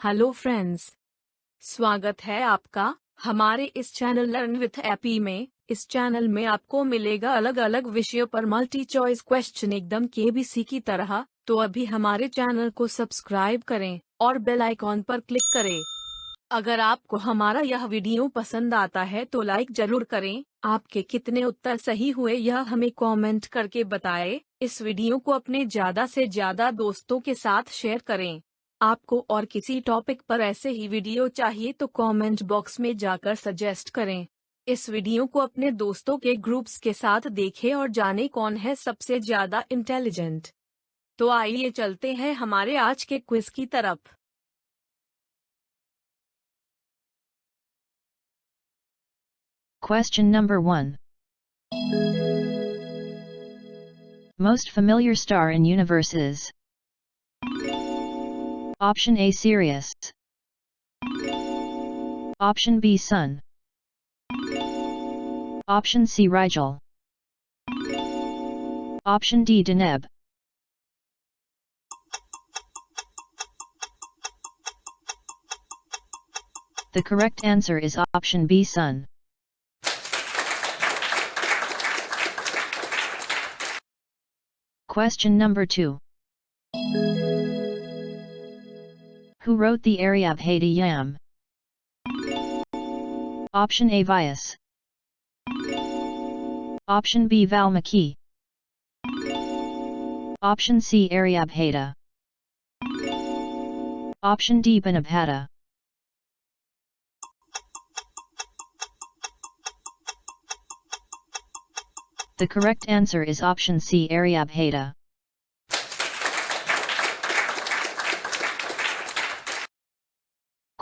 Hello friends, स्वागत है आपका हमारे इस चैनल लर्न विथ एपी में। इस चैनल में आपको मिलेगा अलग अलग विषयों पर मल्टी चॉइस क्वेश्चन एकदम केबीसी की तरह। तो अभी हमारे चैनल को सब्सक्राइब करें और बेल आइकॉन पर क्लिक करें। अगर आपको हमारा यह वीडियो पसंद आता है तो लाइक जरूर करें। आपके कितने उत्तर सही हुए यह हमें कमेंट करके बताएं। इस वीडियो को अपने ज्यादा से ज्यादा दोस्तों के साथ शेयर करें। आपको और किसी टॉपिक पर ऐसे ही वीडियो चाहिए तो कमेंट बॉक्स में जाकर सजेस्ट करें। इस वीडियो को अपने दोस्तों के ग्रुप्स के साथ देखें और जाने कौन है सबसे ज्यादा इंटेलिजेंट। तो आइए चलते हैं हमारे आज के क्विज की तरफ। Question number 1. Most familiar star in universe is Option A Sirius, Option B Sun, Option C Rigel, Option D Deneb. The correct answer is Option B Sun. Question number 2. Who wrote the Aryabhatiyam? Option A Vyas, Option B Valmiki, Option C Aryabhata, Option D Banabhata. The correct answer is Option C Aryabhata.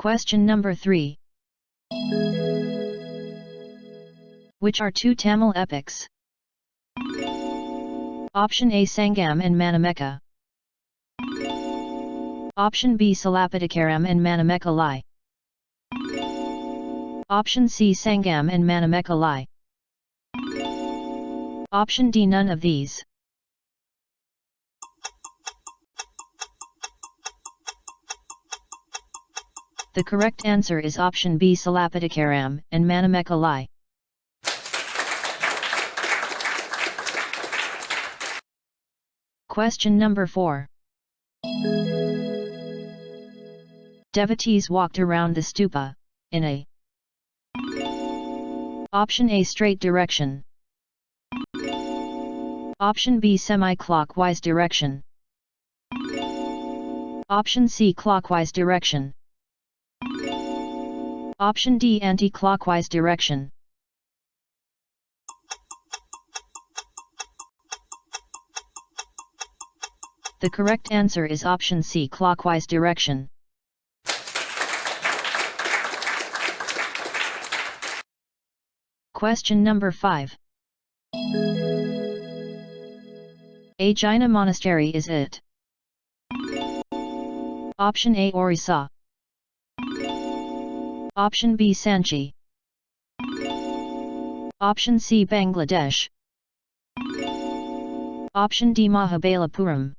Question number 3. Which are two Tamil epics? Option A Sangam and Manameka, Option B Silappadikaram and Manameka Lai, Option C Sangam and Manameka Lai, Option D none of these. The correct answer is Option B Silappadikaram and Manameka Lai. Question number 4. Devotees walked around the stupa in a Option A straight direction, Option B semi-clockwise direction, Option C clockwise direction, Option D anti-clockwise direction. The correct answer is Option C clockwise direction. Question number 5. A Jaina monastery is it? Option A Orissa, Option B Sanchi, Option C Bangladesh, Option D Mahabalipuram.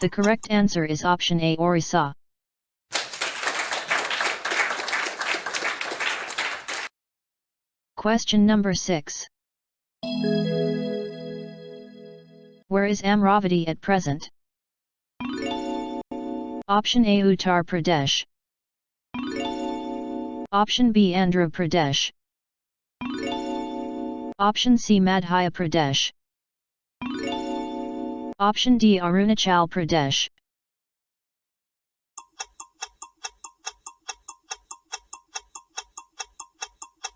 The correct answer is Option A Orissa. Question number 6. Where is Amravati at present? Option A Uttar Pradesh, Option B Andhra Pradesh, Option C Madhya Pradesh, Option D Arunachal Pradesh.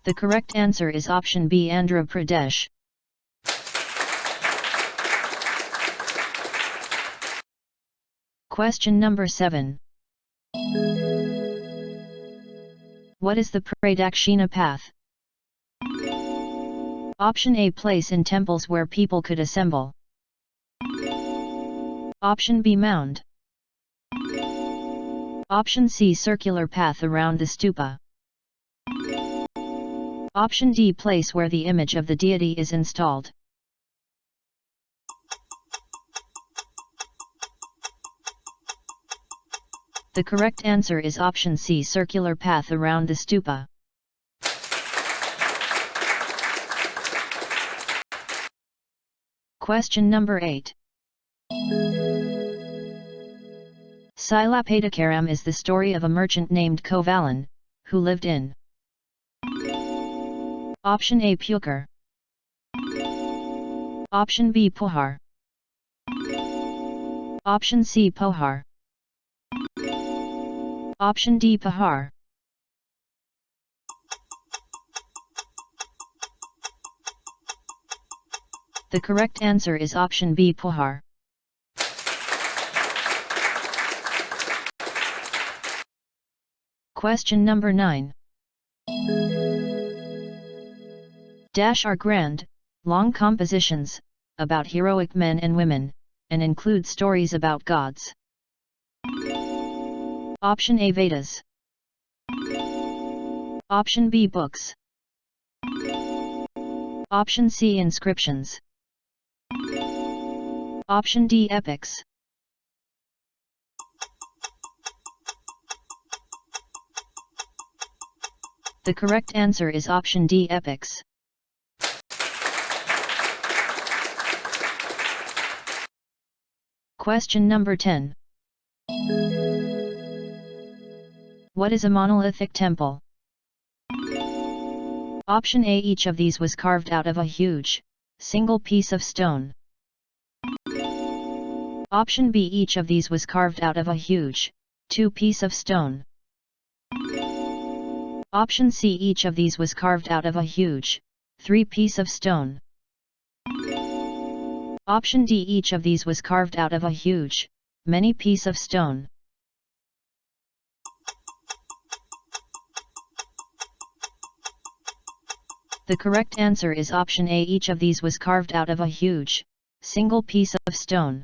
The correct answer is Option B Andhra Pradesh. Question number 7. What is the pradakshina path? Option A place in temples where people could assemble, Option B mound, Option C circular path around the stupa, Option D place where the image of the deity is installed. The correct answer is option C, circular path around the stupa. Question number 8. Silappadikaram is the story of a merchant named Kovalan, who lived in option A, Pukar, option B, Pohar, option C, Pohar, option D, Pahar. The correct answer is option B, Pohar. Question number 9. Dash are grand, long compositions, about heroic men and women, and include stories about gods. Option A, Vedas. Option B, books. Option C, inscriptions. Option D, epics. The correct answer is option D, epics. Question number 10. What is a monolithic temple? Option A, each of these was carved out of a huge, single piece of stone. Option B, each of these was carved out of a huge, two-piece of stone. Option C, each of these was carved out of a huge, three-piece of stone. Option D, each of these was carved out of a huge, many piece of stone. The correct answer is option A, each of these was carved out of a huge, single piece of stone.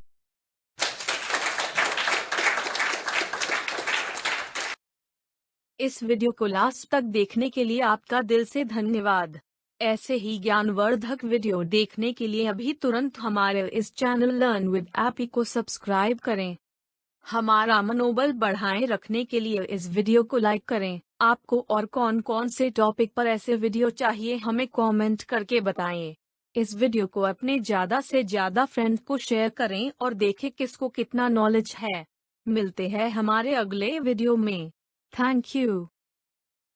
इस video को last तक देखने के लिए आपका दिल से धन्यवाद। ऐसे ही ज्ञानवर्धक वीडियो देखने के लिए अभी तुरंत हमारे इस चैनल लर्न विद एपी को सब्सक्राइब करें। हमारा मनोबल बढ़ाए रखने के लिए इस वीडियो को लाइक करें। आपको और कौन कौन से टॉपिक पर ऐसे वीडियो चाहिए हमें कमेंट करके बताएं। इस वीडियो को अपने ज़्यादा से ज़्यादा फ्रेंड को शेयर करें और देखें किसको कितना नॉलेज है। मिलते हैं हमारे अगले वीडियो में। Thank you.